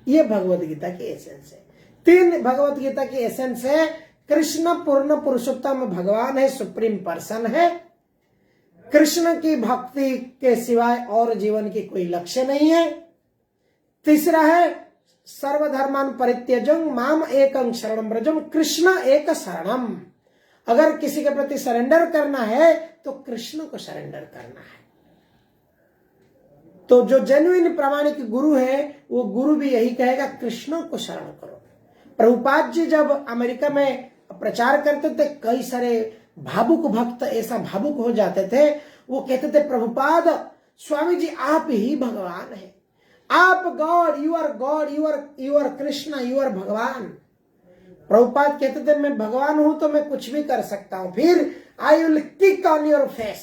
ये भगवत गीता की एसेंस है। 3 भगवत गीता की एसेंस है। कृष्ण पूर्ण पुरुषोत्तम भगवान है, सुप्रीम पर्सन है। कृष्ण की भक्ति के सिवाय और जीवन की कोई लक्ष्य नहीं है। तीसरा है सर्वधर्मान परित्यजं माम एकं शरणं व्रजं, कृष्ण एक शरणम। अगर किसी के प्रति सरेंडर करना है तो कृष्ण को सरेंडर करना है। तो जो जेन्युइन प्रामाणिक गुरु है वो गुरु भी यही कहेगा, कृष्ण को शरण करो। प्रभुपाद जी जब अमेरिका में प्रचार करते थे, कई सारे भावुक भक्त ऐसा भावुक हो जाते थे, वो कहते थे प्रभुपाद स्वामी जी आप ही भगवान है, आप God, you are Krishna, you are Bhagwan. Prabhupada कहते थे मैं भगवान हूं तो मैं कुछ भी कर सकता हूं, फिर I will kick on your face,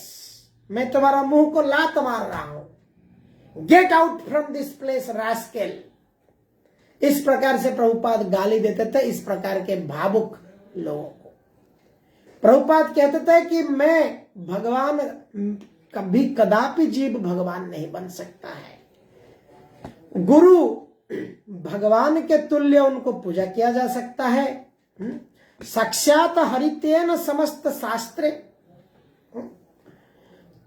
मैं तुम्हारा मुंह को लात मार रहा हूं, get out from this place rascal. इस प्रकार से प्रभुपाद गाली देते थे इस प्रकार के भावुक लोगों को। प्रभुपाद कहते थे कि मैं भगवान, कभी कदापि जीव भगवान नहीं बन सकता है। गुरु भगवान के तुल्य उनको पूजा किया जा सकता है। साक्षात हरितेन समस्त शास्त्रे,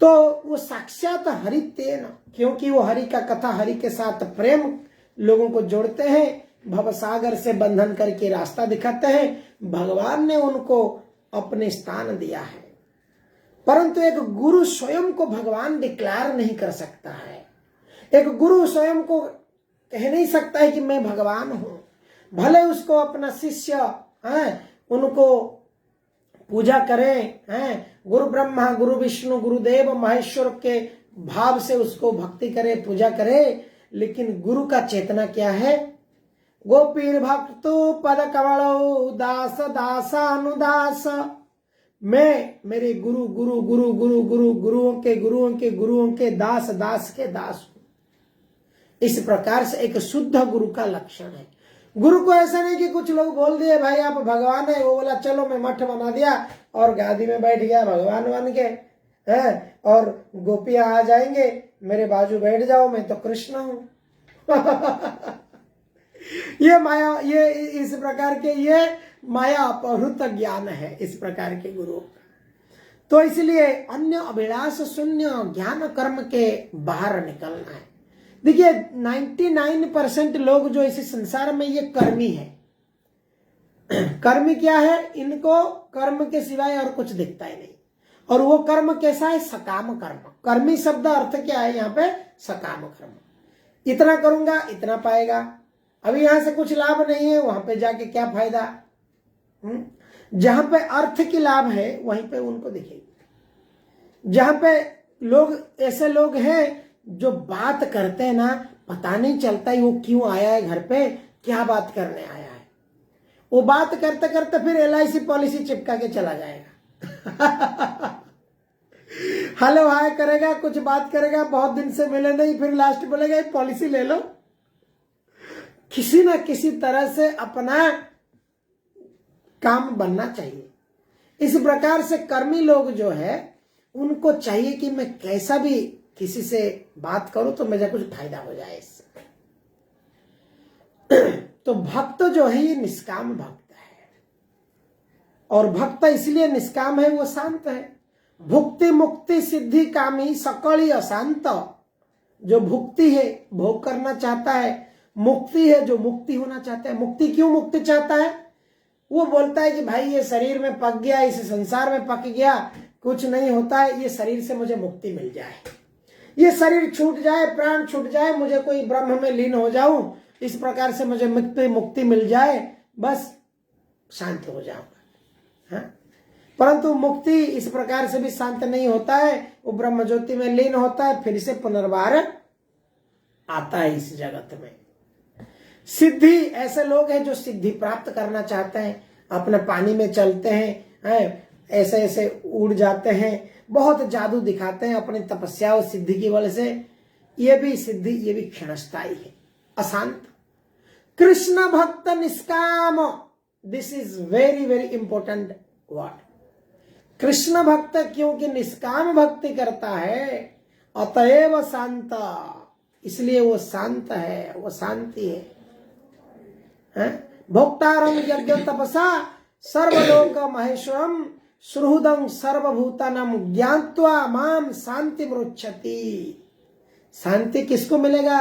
तो वो साक्षात हरितेन, क्योंकि वो हरि का कथा, हरि के साथ प्रेम लोगों को जोड़ते हैं, भवसागर से बंधन करके रास्ता दिखाते हैं। भगवान ने उनको अपने स्थान दिया है, परंतु एक गुरु स्वयं को भगवान डिक्लेयर नहीं कर सकता है। एक गुरु स्वयं को कह नहीं सकता है कि मैं भगवान हूं। भले उसको अपना शिष्य उनको पूजा करें, हैं, गुरु ब्रह्मा गुरु विष्णु गुरुदेव महेश्वर के भाव से उसको भक्ति करे, पूजा करे। लेकिन गुरु का चेतना क्या है? गोपीर भक्तो पद कमलो दास दासानुदास। मैं मेरे गुरु गुरु गुरु गुरु गुरु गुरुओं के गुरुओं के गुरुओं के दास दास के दास हूं। इस प्रकार से एक शुद्ध गुरु का लक्षण है। गुरु को ऐसा नहीं कि कुछ लोग बोल दिए भाई आप भगवान है, वो बोला चलो मैं मठ बना दिया और गादी में बैठ गया भगवान बन के, हैं, और गोपियां आ जाएंगे मेरे बाजू बैठ जाओ मैं तो कृष्ण हूं। ये माया, ये इस प्रकार के ये माया अपहृत ज्ञान है इस प्रकार के गुरु का। तो इसलिए अन्य अभिलाष शून्य ज्ञान कर्म के बाहर निकलना है। देखिए 99% लोग जो इस संसार में ये कर्मी है। कर्मी क्या है? इनको कर्म के सिवाय और कुछ दिखता ही नहीं। और वो कर्म कैसा है? सकाम कर्म। कर्मी शब्द अर्थ क्या है यहाँ पे? सकाम कर्म। इतना करूंगा इतना पाएगा। अभी यहां से कुछ लाभ नहीं है, वहां पे जाके क्या फायदा? जहां पे अर्थ की लाभ है वहीं पे उनको दिखेगी। जहां पे लोग, ऐसे लोग हैं जो बात करते हैं ना, पता नहीं चलता ही वो क्यों आया है घर पे, क्या बात करने आया है। वो बात करते करते फिर LIC पॉलिसी चिपका के चला जाएगा। हेलो हाय करेगा, कुछ बात करेगा, बहुत दिन से मिले नहीं, फिर लास्ट बोलेगा पॉलिसी ले लो। किसी ना किसी तरह से अपना काम बनना चाहिए। इस प्रकार से कर्मी लोग जो है उनको चाहिए कि मैं कैसा भी किसी से बात करूं तो मुझे कुछ फायदा हो जाए इससे। तो भक्त जो है ये निष्काम भक्त है। और भक्त इसलिए निष्काम है, वो शांत है। भुक्ति मुक्ति सिद्धि कामी सकली अशांत। जो भुक्ति है भोग करना चाहता है, मुक्ति है जो मुक्ति होना चाहता है। मुक्ति क्यों मुक्ति चाहता है? वो बोलता है कि भाई ये शरीर में पक गया, इस संसार में पक गया, कुछ नहीं होता है, ये शरीर से मुझे मुक्ति मिल जाए, ये शरीर छूट जाए, प्राण छूट जाए, मुझे कोई ब्रह्म में लीन हो जाऊं, इस प्रकार से मुझे मुक्ति मिल जाए, बस शांत हो जाऊंगा। हाँ? परंतु मुक्ति इस प्रकार से भी शांत नहीं होता है। वो ब्रह्म ज्योति में लीन होता है, फिर से पुनर्वार आता है इस जगत में। सिद्धि, ऐसे लोग हैं जो सिद्धि प्राप्त करना चाहते हैं, अपने पानी में चलते हैं, ऐसे ऐसे उड़ जाते हैं, बहुत जादू दिखाते हैं अपनी तपस्या और सिद्धि की वजह से। ये भी सिद्धि, ये भी क्षणस्थायी है, अशांत। कृष्ण भक्त निष्काम, this is very very important word. Krishna भक्त क्योंकि निष्काम भक्ति करता है, अतएव शांत, इसलिए वो शांत है, वो शांति है। भोक्तारं यज्ञ तपसा सर्वलोक महेश्वरम सुहृदं सर्वभूतानां ज्ञात्वा माम शांति मृच्छति। शांति किसको मिलेगा?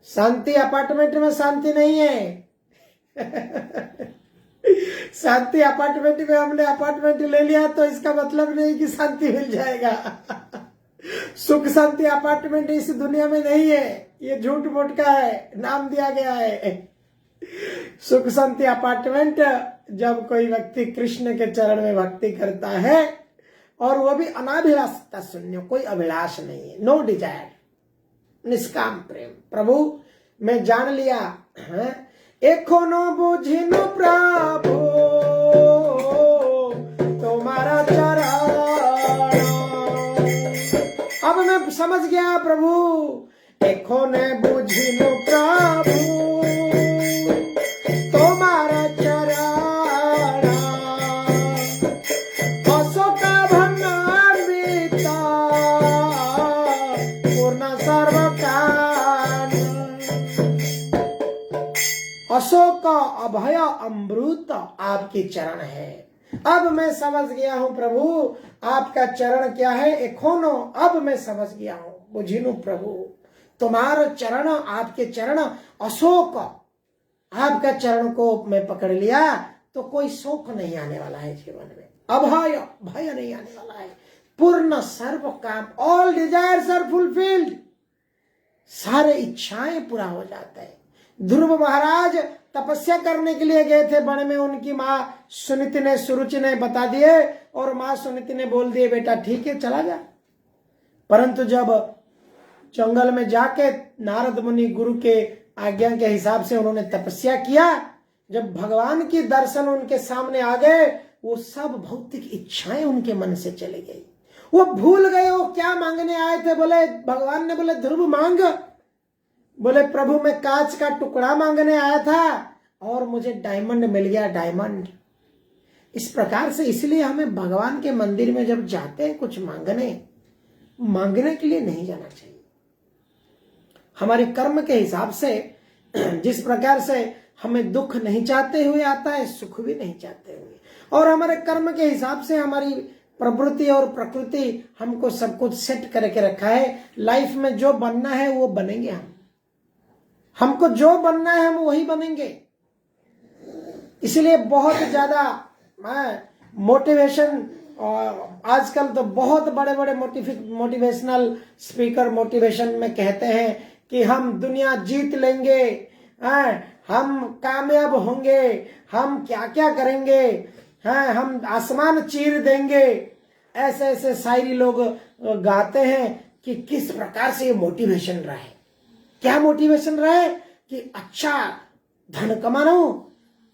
शांति अपार्टमेंट में शांति नहीं है। शांति अपार्टमेंट में हमने अपार्टमेंट ले लिया तो इसका मतलब नहीं कि शांति मिल जाएगा। सुख शांति अपार्टमेंट इस दुनिया में नहीं है, ये झूठ मूठ का है, नाम दिया गया है। सुख शांति अपार्टमेंट जब कोई व्यक्ति कृष्ण के चरण में भक्ति करता है, और वो भी अनाभिलाषता शून्य, कोई अभिलाष नहीं है, नो डिजायर, निष्काम प्रेम। प्रभु मैं जान लिया है, एखोनो बुझिनु प्रभु तुम्हारा चरण। अब मैं समझ गया प्रभु, एखोने बुझिनु प्रभु तुम्हारा चरण। अशोक भंडारित पूर्ण सर्व कान। अशोक अभय अमृत आपके चरण है। अब मैं समझ गया हूं प्रभु, आपका चरण क्या है। एखोनो, अब मैं समझ गया हूं। बुझिनु प्रभु तुम्हारा चरण, आपके चरण अशोक, आपका चरण को मैं पकड़ लिया तो कोई शोक नहीं आने वाला है जीवन में, अभय भय नहीं आने वाला है। पूर्ण सर्व काम, ऑल डिजायर्स आर फुलफिल्ड, सारे इच्छाएं पूरा हो जाता है। ध्रुव महाराज तपस्या करने के लिए गए थे वन में, उनकी माँ सुनीति ने, सुरुचि ने बता दिए और माँ सुनीति ने बोल दिए बेटा ठीक है चला जा। परंतु जब जंगल में जाके नारद मुनि गुरु के आज्ञा के हिसाब से उन्होंने तपस्या किया, जब भगवान की दर्शन उनके सामने आ गए, वो सब भौतिक इच्छाएं उनके मन से चली गई। वो भूल गए वो क्या मांगने आए थे। बोले भगवान ने बोले ध्रुव मांग, बोले प्रभु मैं कांच का टुकड़ा मांगने आया था और मुझे डायमंड मिल गया, डायमंड। इस प्रकार से इसलिए हमें भगवान के मंदिर में जब जाते हैं कुछ मांगने के लिए नहीं जाना चाहिए। हमारे कर्म के हिसाब से जिस प्रकार से हमें दुख नहीं चाहते हुए आता है, सुख भी नहीं चाहते हुए, और हमारे कर्म के हिसाब से हमारी प्रवृत्ति और प्रकृति हमको सब कुछ सेट करके रखा है। लाइफ में जो बनना है वो बनेंगे हमको जो बनना है हम वही बनेंगे। इसलिए बहुत ज्यादा मोटिवेशन, और आजकल तो बहुत बड़े बड़े मोटिवेशनल स्पीकर मोटिवेशन में कहते हैं कि हम दुनिया जीत लेंगे, हम कामयाब होंगे, हम क्या क्या करेंगे, हम आसमान चीर देंगे। ऐसे ऐसे शायरी लोग गाते हैं कि किस प्रकार से ये मोटिवेशन रहा है। क्या मोटिवेशन रहा है कि अच्छा धन कमा लो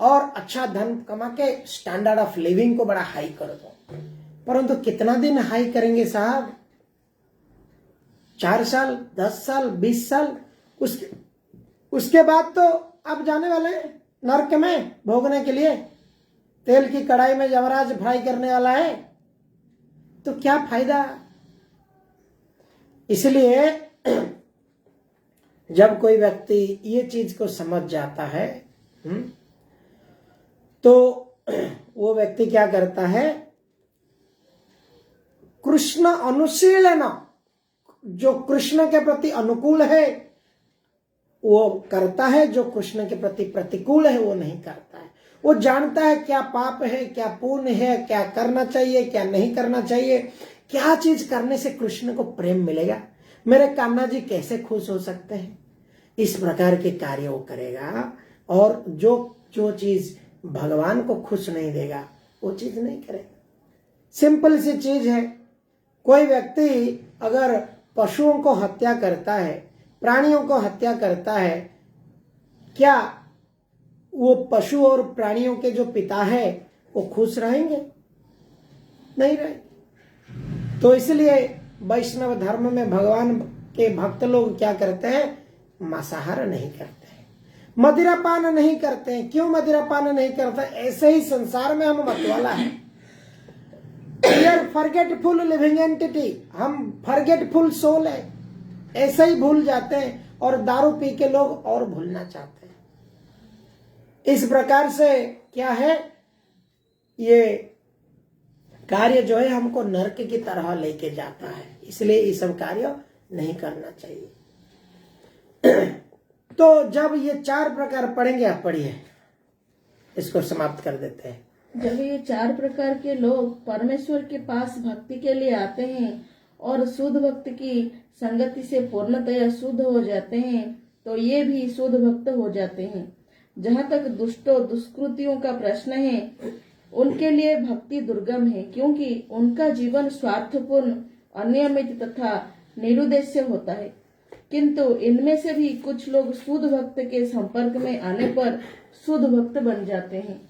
और अच्छा धन कमा के स्टैंडर्ड ऑफ लिविंग को बड़ा हाई कर दो। परंतु कितना दिन हाई करेंगे साहब? 4 साल, 10 साल, 20 साल, उसके बाद तो आप जाने वाले हैं नरक में भोगने के लिए। तेल की कढ़ाई में यमराज फ्राई करने वाला है, तो क्या फायदा? इसलिए जब कोई व्यक्ति ये चीज को समझ जाता है तो वो व्यक्ति क्या करता है, कृष्ण अनुशीलन, जो कृष्ण के प्रति अनुकूल है वो करता है, जो कृष्ण के प्रति प्रतिकूल है वो नहीं करता है। वो जानता है क्या पाप है, क्या पुण्य है, क्या करना चाहिए, क्या नहीं करना चाहिए, क्या चीज करने से कृष्ण को प्रेम मिलेगा, मेरे कान्हा जी कैसे खुश हो सकते हैं। इस प्रकार के कार्य वो करेगा, और जो चीज भगवान को खुश नहीं देगा वो चीज नहीं करेगा। सिंपल सी चीज है, कोई व्यक्ति अगर पशुओं को हत्या करता है, प्राणियों को हत्या करता है, क्या वो पशु और प्राणियों के जो पिता है वो खुश रहेंगे? नहीं रहेंगे। तो इसलिए वैष्णव धर्म में भगवान के भक्त लोग क्या करते हैं, मांसाहार नहीं करते हैं, मदिरापान नहीं करते हैं। क्यों मदिरापान नहीं करते? ऐसे ही संसार में हम मतवाला है। We are forgetful living entity, हम फॉरगेटफुल सोल है, ऐसे ही भूल जाते हैं, और दारू पी के लोग और भूलना चाहते हैं। इस प्रकार से क्या है, ये कार्य जो है हमको नरक की तरह लेके जाता है। इसलिए ये सब कार्य नहीं करना चाहिए। तो जब ये 4 प्रकार पढ़ेंगे, आप पढ़िए, इसको समाप्त कर देते हैं। जब ये 4 प्रकार के लोग परमेश्वर के पास भक्ति के लिए आते हैं और शुद्ध भक्त की संगति से पूर्णतया शुद्ध हो जाते हैं, तो ये भी शुद्ध भक्त हो जाते हैं। जहाँ तक दुष्टों दुष्कृतियों का प्रश्न है, उनके लिए भक्ति दुर्गम है, क्योंकि उनका जीवन स्वार्थपूर्ण, अनियमित तथा निरुद्देश्य होता है। किंतु इनमें से भी कुछ लोग शुद्ध भक्त के संपर्क में आने पर शुद्ध भक्त बन जाते हैं।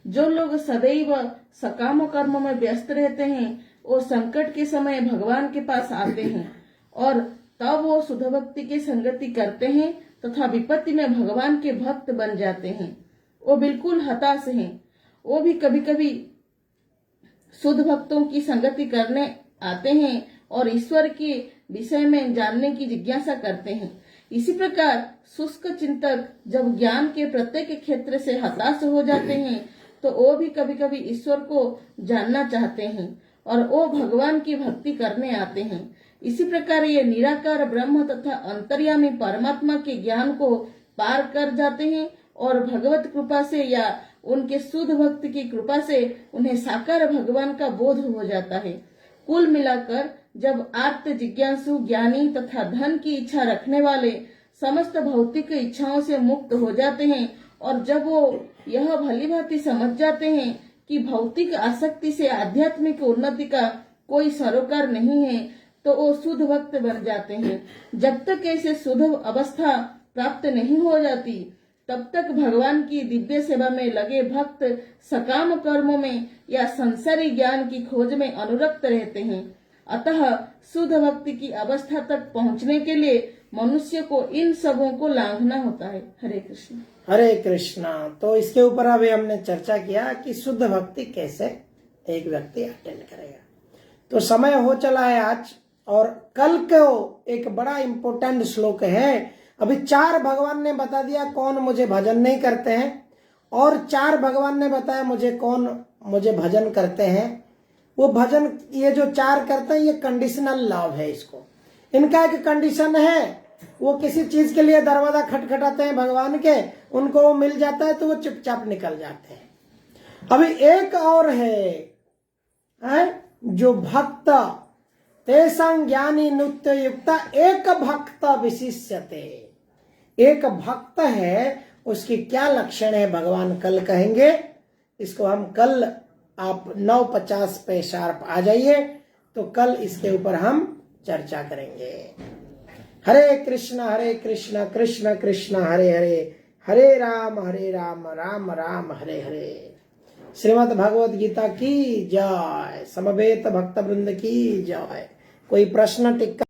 जो लोग सदैव सकाम कर्म में व्यस्त रहते हैं, वो संकट के समय भगवान के पास आते हैं और तब वो शुद्ध भक्ति की संगति करते हैं तथा विपत्ति में भगवान के भक्त बन जाते हैं। वो बिल्कुल हताश हैं। वो भी कभी कभी शुद्ध भक्तों की संगति करने आते हैं और ईश्वर के विषय में जानने की जिज्ञासा करते हैं। इसी प्रकार शुष्क चिंतक जब ज्ञान के प्रत्येक क्षेत्र से हताश हो जाते हैं, तो वो भी कभी कभी ईश्वर को जानना चाहते हैं और वो भगवान की भक्ति करने आते हैं। इसी प्रकार ये निराकार ब्रह्म तथा अंतर्यामी परमात्मा के ज्ञान को पार कर जाते हैं और भगवत कृपा से या उनके शुद्ध भक्त की कृपा से उन्हें साकार भगवान का बोध हो जाता है। कुल मिलाकर जब आर्त जिज्ञासु ज्ञानी तथा धन की इच्छा रखने वाले समस्त भौतिक इच्छाओं से मुक्त हो जाते हैं और जब वो यह भली भांति समझ जाते हैं कि भौतिक आसक्ति से आध्यात्मिक उन्नति का कोई सरोकार नहीं है तो वो शुद्ध भक्त बन जाते हैं। जब तक ऐसे शुद्ध अवस्था प्राप्त नहीं हो जाती तब तक भगवान की दिव्य सेवा में लगे भक्त सकाम कर्मों में या संसारी ज्ञान की खोज में अनुरक्त रहते हैं। अतः शुद्ध भक्ति की अवस्था तक पहुंचने के लिए मनुष्य को इन सबों को लांघना होता है। हरे कृष्ण। हरे कृष्णा। तो इसके ऊपर अभी हमने चर्चा किया कि शुद्ध भक्ति कैसे एक व्यक्ति अटेंड करेगा। तो समय हो चला है आज, और कल को एक बड़ा इंपॉर्टेंट श्लोक है। अभी 4 भगवान ने बता दिया कौन मुझे भजन नहीं करते हैं, और 4 भगवान ने बताया कौन मुझे भजन करते हैं। वो भजन ये जो 4 करते हैं ये कंडीशनल लव है। इसको इनका एक कंडीशन है, वो किसी चीज के लिए दरवाजा खटखटाते हैं भगवान के, उनको वो मिल जाता है तो वो चुपचाप निकल जाते हैं। अभी एक और है जो भक्त तेषां ज्ञानी नित्य युक्ता एक भक्त विशिष्यते। एक भक्त है, उसकी क्या लक्षण है भगवान कल कहेंगे। इसको हम कल आप 9:50 पे शार्प आ जाइए, तो कल इसके ऊपर हम चर्चा करेंगे। हरे कृष्णा कृष्ण कृष्ण हरे हरे, हरे राम राम राम हरे हरे। श्रीमद् भगवत गीता की जय। समवेत भक्त वृंद की जय। कोई प्रश्न टिक्का?